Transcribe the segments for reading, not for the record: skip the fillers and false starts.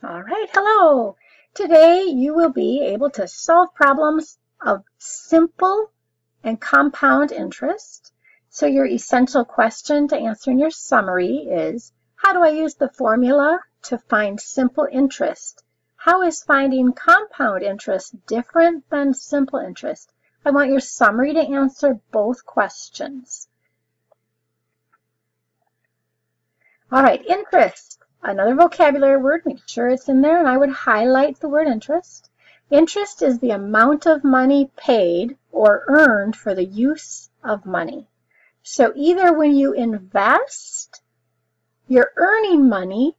All right, hello. Today you will be able to solve problems of simple and compound interest. So your essential question to answer in your summary is, how do I use the formula to find simple interest? How is finding compound interest different than simple interest? I want your summary to answer both questions. All right, interest. Another vocabulary word, make sure it's in there, and I would highlight the word interest. Interest is the amount of money paid or earned for the use of money. So either when you invest, you're earning money,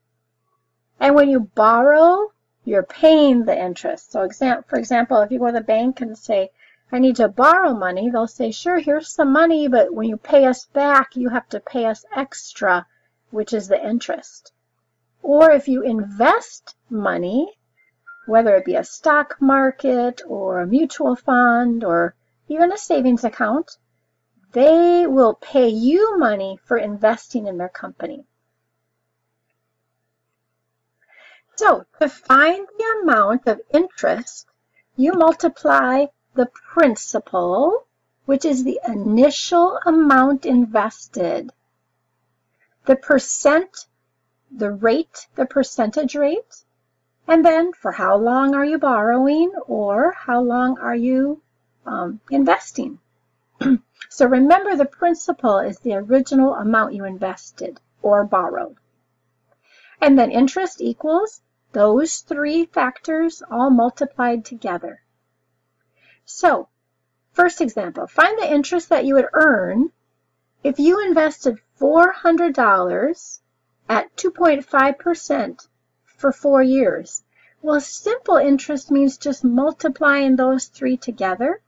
and when you borrow, you're paying the interest. So for example, if you go to the bank and say, I need to borrow money, they'll say, sure, here's some money, but when you pay us back, you have to pay us extra, which is the interest. Or if you invest money, whether it be a stock market or a mutual fund or even a savings account, they will pay you money for investing in their company. So to find the amount of interest, you multiply the principal, which is the initial amount invested, the percentage rate, and then for how long are you borrowing or how long are you investing. So remember, the principal is the original amount you invested or borrowed. And then interest equals those three factors all multiplied together. So first example, find the interest that you would earn if you invested $400 at 2.5% for 4 years. Well, simple interest means just multiplying those three together.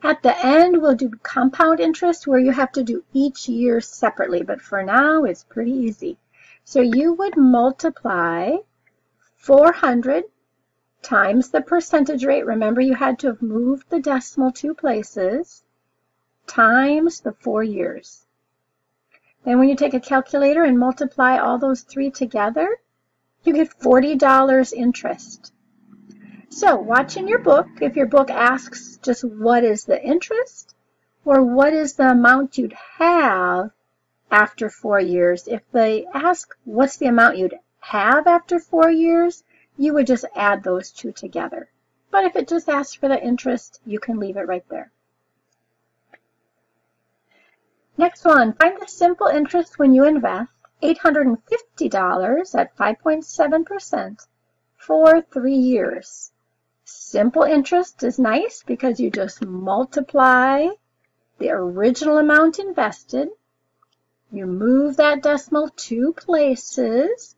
At the end, we'll do compound interest where you have to do each year separately, but for now, it's pretty easy. So you would multiply 400 times the percentage rate. Remember, you had to have moved the decimal 2 places, times the 4 years. Then when you take a calculator and multiply all those three together, you get $40 interest. So watch in your book, if your book asks just what is the interest or what is the amount you'd have after 4 years. If they ask what's the amount you'd have after 4 years, you would just add those two together. But if it just asks for the interest, you can leave it right there. Next one, find the simple interest when you invest $850 at 5.7% for 3 years. Simple interest is nice because you just multiply the original amount invested. You move that decimal 2 places.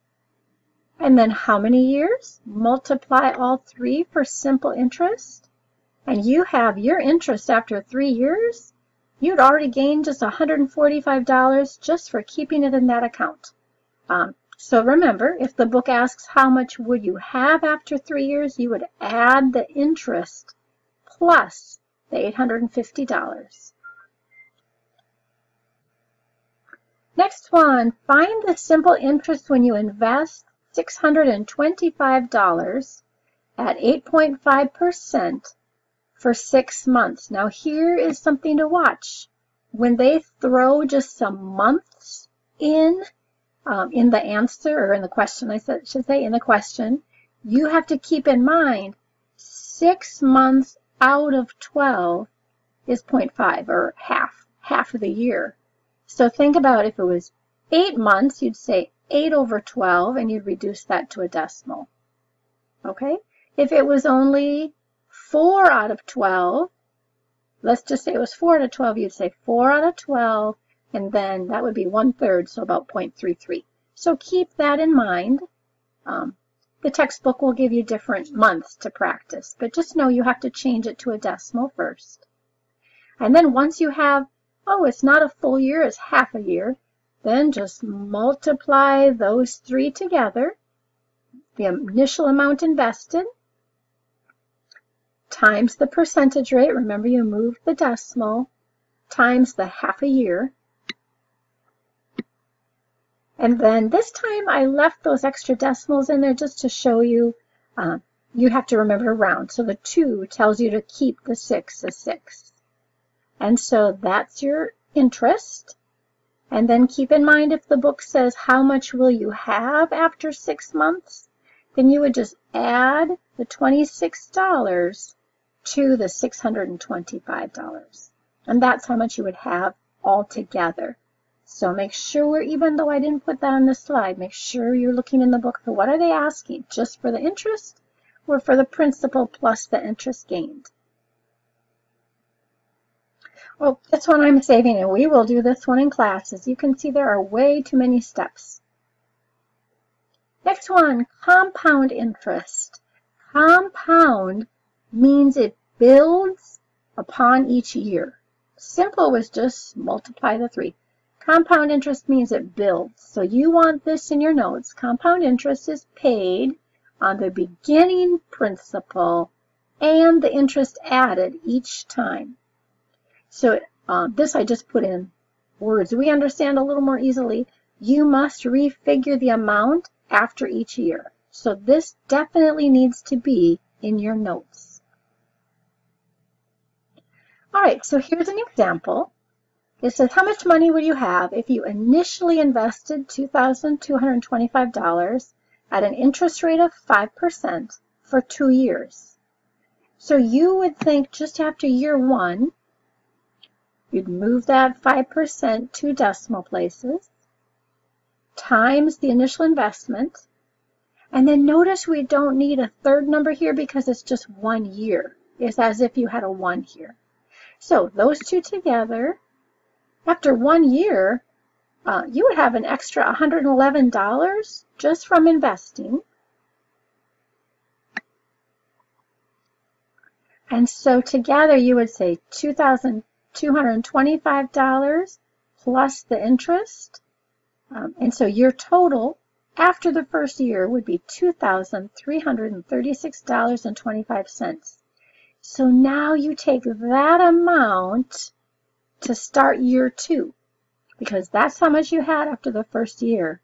And then how many years? Multiply all three for simple interest. And you have your interest after 3 years. You'd already gained just $145 just for keeping it in that account. So remember, if the book asks how much would you have after 3 years, you would add the interest plus the $850. Next one, find the simple interest when you invest $625 at 8.5% for 6 months. Now here is something to watch. When they throw just some months in the answer, or in the question, should say in the question, you have to keep in mind 6 months out of 12 is 0.5, or half of the year. So think about if it was 8 months, you'd say 8 over 12, and you'd reduce that to a decimal. Okay? If it was only 4 out of 12, let's just say it was 4 out of 12, you'd say 4 out of 12, and then that would be 1/3, so about 0.33. So keep that in mind. The textbook will give you different months to practice, but just know you have to change it to a decimal first. And then once you have, oh, it's not a full year, it's half a year, then just multiply those three together, the initial amount invested, times the percentage rate, remember you moved the decimal, times the half a year, And then this time I left those extra decimals in there just to show you, you have to remember to round. So the 2 tells you to keep the 6 a 6. And so that's your interest. And then keep in mind, if the book says how much will you have after 6 months, then you would just add the $26 to the $625. And that's how much you would have altogether. So make sure, even though I didn't put that on the slide, make sure you're looking in the book for what are they asking, just for the interest or for the principal plus the interest gained. Well, this one I'm saving, and we will do this one in class. As you can see, there are way too many steps. Next one, compound interest. Compound means it builds upon each year. Simple was just multiply the 3. Compound interest means it builds. So you want this in your notes. Compound interest is paid on the beginning principal and the interest added each time. So this I just put in words we understand a little more easily. You must refigure the amount after each year. So this definitely needs to be in your notes. All right, so here's an example. It says, how much money would you have if you initially invested $2,225 at an interest rate of 5% for 2 years? So you would think just after year 1, you'd move that 5% 2 decimal places, times the initial investment, and then notice we don't need a third number here because it's just 1 year. It's as if you had a 1 here. So those two together, after 1 year, you would have an extra $111 just from investing. And so together you would say $2,225 plus the interest. And so your total after the first year would be $2,336.25. So now you take that amount to start year 2, because that's how much you had after the first year.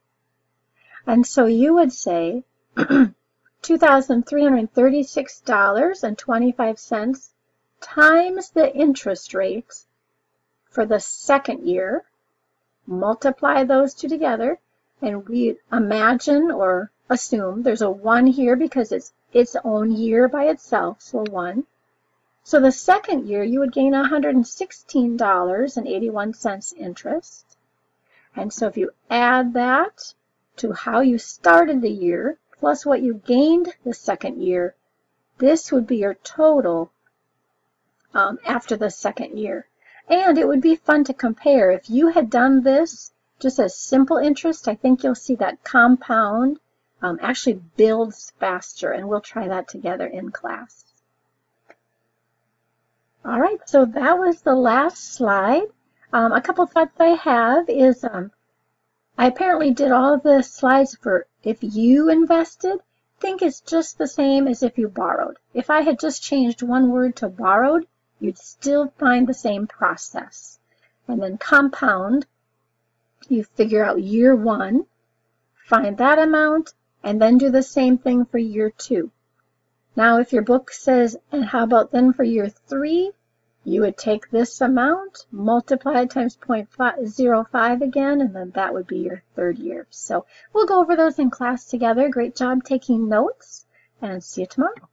And so you would say $2,336.25 times the interest rate for the second year, multiply those two together, and we imagine or assume there's a 1 here because it's its own year by itself, so 1. So the second year you would gain $116.81 interest. And so if you add that to how you started the year plus what you gained the second year, this would be your total after the second year. And it would be fun to compare. If you had done this just as simple interest, I think you'll see that compound actually builds faster, and we'll try that together in class. All right, so that was the last slide. A couple thoughts I have is I apparently did all of the slides for if you invested. I think it's just the same as if you borrowed. If I had just changed one word to borrowed, you'd still find the same process. And then compound, you figure out year 1, find that amount, and then do the same thing for year 2. Now, if your book says, and how about then for year 3, you would take this amount, multiply it times 0.05 again, and then that would be your third year. So we'll go over those in class together. Great job taking notes, and see you tomorrow.